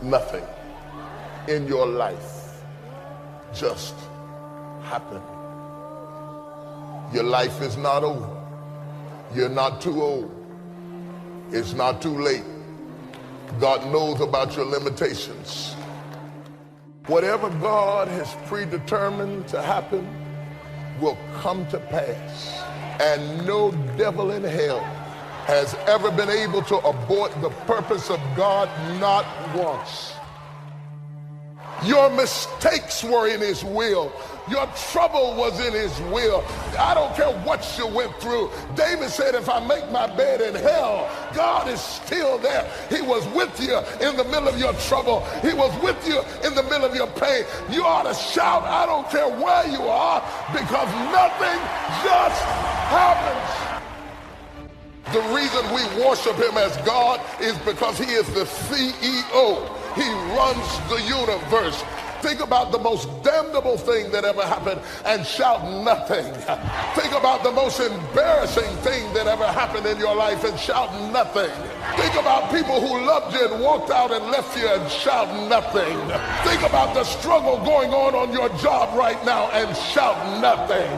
Nothing in your life just happened. Your life is not over. You're not too old. It's not too late. God knows about your limitations. Whatever God has predetermined to happen will come to pass. And no devil in hell has ever been able to abort the purpose of God, not once. Your mistakes were in his will. Your trouble was in his will. I don't care what you went through. David said, if I make my bed in hell, God is still there. He was with you in the middle of your trouble. He was with you in the middle of your pain. You ought to shout, I don't care where you are, because nothing just happens. The reason we worship him as God is because he is the CEO. He runs the universe. Think about the most damnable thing that ever happened and shout nothing. Think about the most embarrassing thing that ever happened in your life and shout nothing. Think about people who loved you and walked out and left you and shout nothing. Think about the struggle going on your job right now and shout nothing.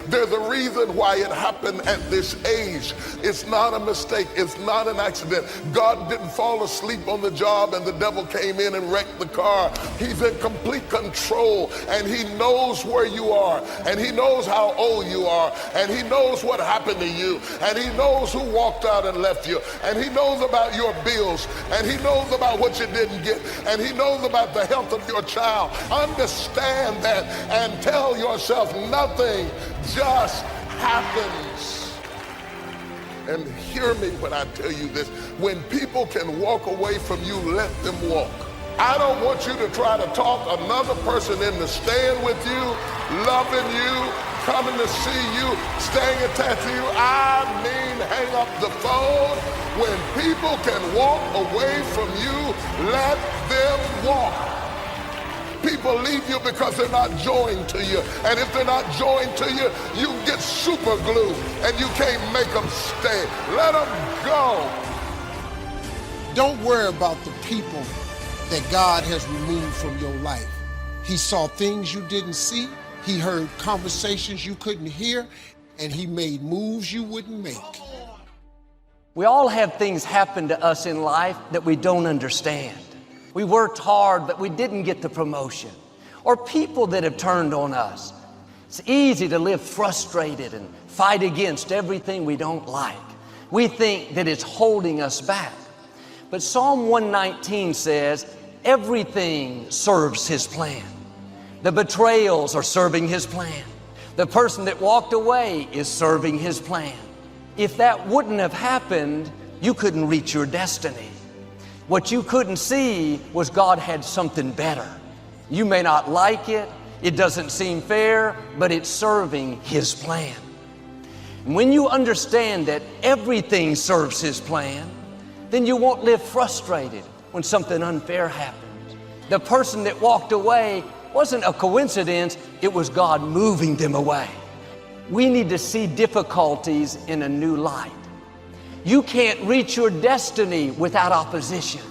There's a reason why it happened at this age. It's not a mistake. It's not an accident. God didn't fall asleep on the job and the devil came in and wrecked the car. He's in complete control, and he knows where you are, and he knows how old you are, and he knows what happened to you, and he knows who walked out and left you, and he knows about your bills, and he knows about what you didn't get, and he knows about the health of your child. Understand that and tell yourself nothing just happens. And hear me when I tell you this. When people can walk away from you, let them walk. I don't want you to try to talk another person into staying with you, loving you, coming to see you, staying attached to you. I mean, hang up the phone. When people can walk away from you, let them walk. People leave you because they're not joined to you. And if they're not joined to you, you get super glue and you can't make them stay. Let them go. Don't worry about the people that God has removed from your life. He saw things you didn't see. He heard conversations you couldn't hear, and he made moves you wouldn't make. We all have things happen to us in life that we don't understand. We worked hard, but we didn't get the promotion. Or people that have turned on us. It's easy to live frustrated and fight against everything we don't like. We think that it's holding us back. But Psalm 119 says, everything serves his plan. The betrayals are serving his plan. The person that walked away is serving his plan. If that wouldn't have happened, you couldn't reach your destiny. What you couldn't see was God had something better. You may not like it, it doesn't seem fair, but it's serving his plan. And when you understand that everything serves his plan, then you won't live frustrated when something unfair happens. The person that walked away wasn't a coincidence, it was God moving them away. We need to see difficulties in a new light. You can't reach your destiny without opposition,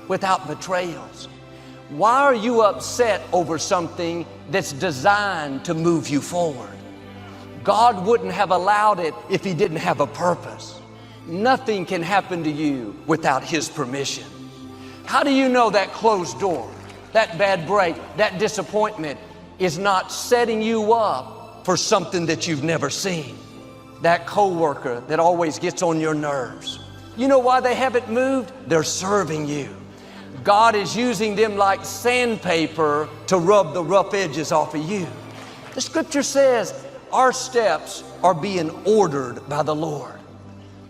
without betrayals. Why are you upset over something that's designed to move you forward? God wouldn't have allowed it if he didn't have a purpose. Nothing can happen to you without his permission. How do you know that closed door, that bad break, that disappointment is not setting you up for something that you've never seen? That coworker that always gets on your nerves. You know why they haven't moved? They're serving you. God is using them like sandpaper to rub the rough edges off of you. The scripture says our steps are being ordered by the Lord.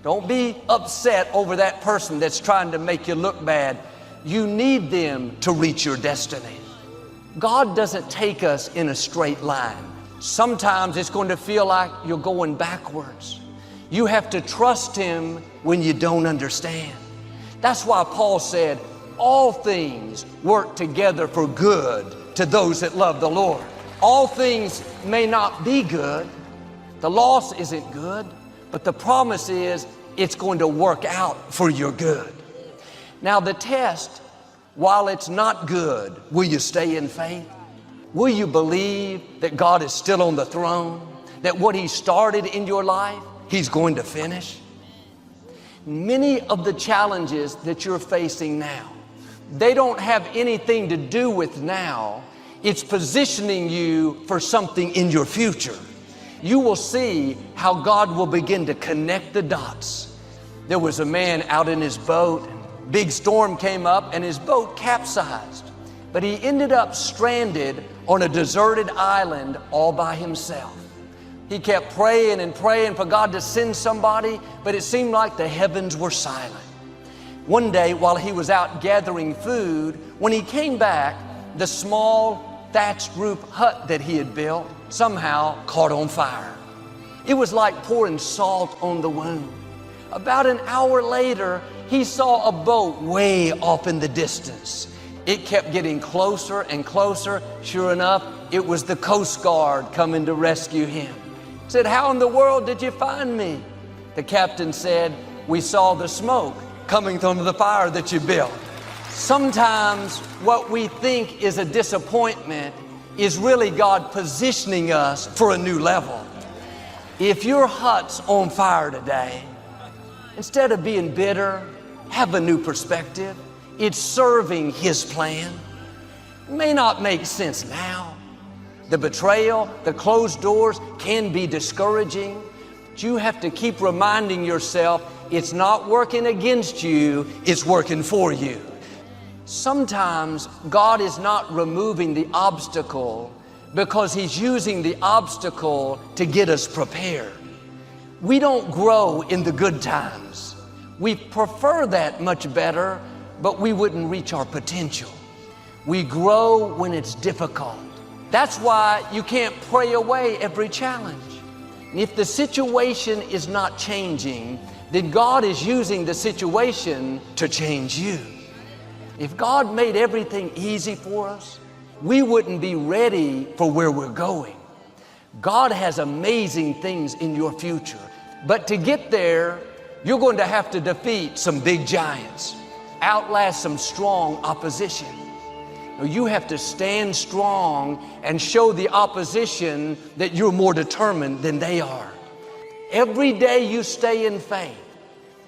Don't be upset over that person that's trying to make you look bad. You need them to reach your destiny. God doesn't take us in a straight line. Sometimes it's going to feel like you're going backwards. You have to trust him when you don't understand. That's why Paul said, all things work together for good to those that love the Lord. All things may not be good. The loss isn't good, but the promise is it's going to work out for your good. Now the test, while it's not good, will you stay in faith? Will you believe that God is still on the throne? That what He started in your life, He's going to finish? Many of the challenges that you're facing now, they don't have anything to do with now. It's positioning you for something in your future. You will see how God will begin to connect the dots. There was a man out in his boat. Big storm came up and his boat capsized. But he ended up stranded on a deserted island all by himself. He kept praying and praying for God to send somebody, but it seemed like the heavens were silent. One day while he was out gathering food, when he came back, the small thatched roof hut that he had built somehow caught on fire. It was like pouring salt on the wound. About an hour later, he saw a boat way off in the distance. It kept getting closer and closer. Sure enough, it was the Coast Guard coming to rescue him. He said, "How in the world did you find me?" The captain said, "We saw the smoke coming from the fire that you built." Sometimes what we think is a disappointment is really God positioning us for a new level. If your hut's on fire today, instead of being bitter, have a new perspective. It's serving His plan. It may not make sense now. The betrayal, the closed doors can be discouraging, but you have to keep reminding yourself it's not working against you, it's working for you. Sometimes God is not removing the obstacle because He's using the obstacle to get us prepared. We don't grow in the good times. We prefer that much better, but we wouldn't reach our potential. We grow when it's difficult. That's why you can't pray away every challenge. And if the situation is not changing, then God is using the situation to change you. If God made everything easy for us, we wouldn't be ready for where we're going. God has amazing things in your future, but to get there, you're going to have to defeat some big giants, outlast some strong opposition. You have to stand strong and show the opposition that you're more determined than they are. Every day you stay in faith,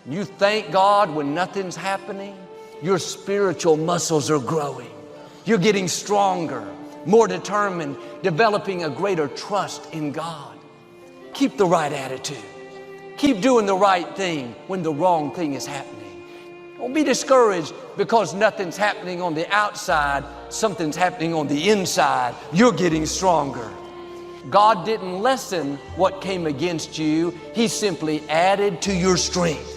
you thank God when nothing's happening, your spiritual muscles are growing. You're getting stronger, more determined, developing a greater trust in God. Keep the right attitude. Keep doing the right thing when the wrong thing is happening. Don't be discouraged because nothing's happening on the outside, something's happening on the inside. You're getting stronger. God didn't lessen what came against you. He simply added to your strength.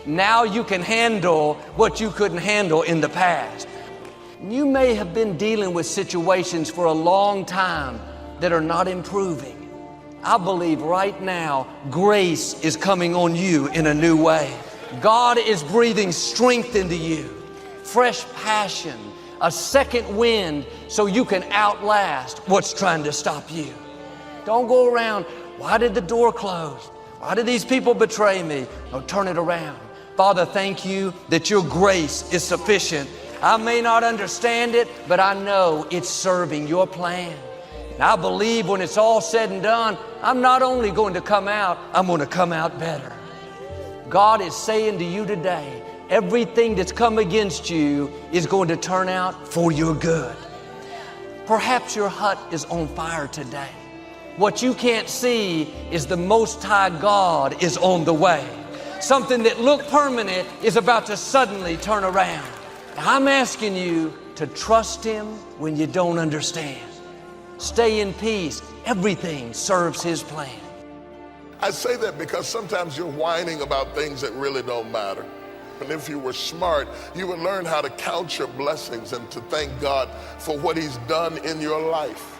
Now you can handle what you couldn't handle in the past. You may have been dealing with situations for a long time that are not improving. I believe right now, grace is coming on you in a new way. God is breathing strength into you, fresh passion, a second wind so you can outlast what's trying to stop you. Don't go around, why did the door close? Why did these people betray me? No, turn it around. Father, thank you that your grace is sufficient. I may not understand it, but I know it's serving your plan. And I believe when it's all said and done, I'm not only going to come out, I'm going to come out better. God is saying to you today, everything that's come against you is going to turn out for your good. Perhaps your hut is on fire today. What you can't see is the Most High God is on the way. Something that looked permanent is about to suddenly turn around. I'm asking you to trust Him when you don't understand. Stay in peace. Everything serves His plan. I say that because sometimes you're whining about things that really don't matter. And if you were smart, you would learn how to count your blessings and to thank God for what He's done in your life.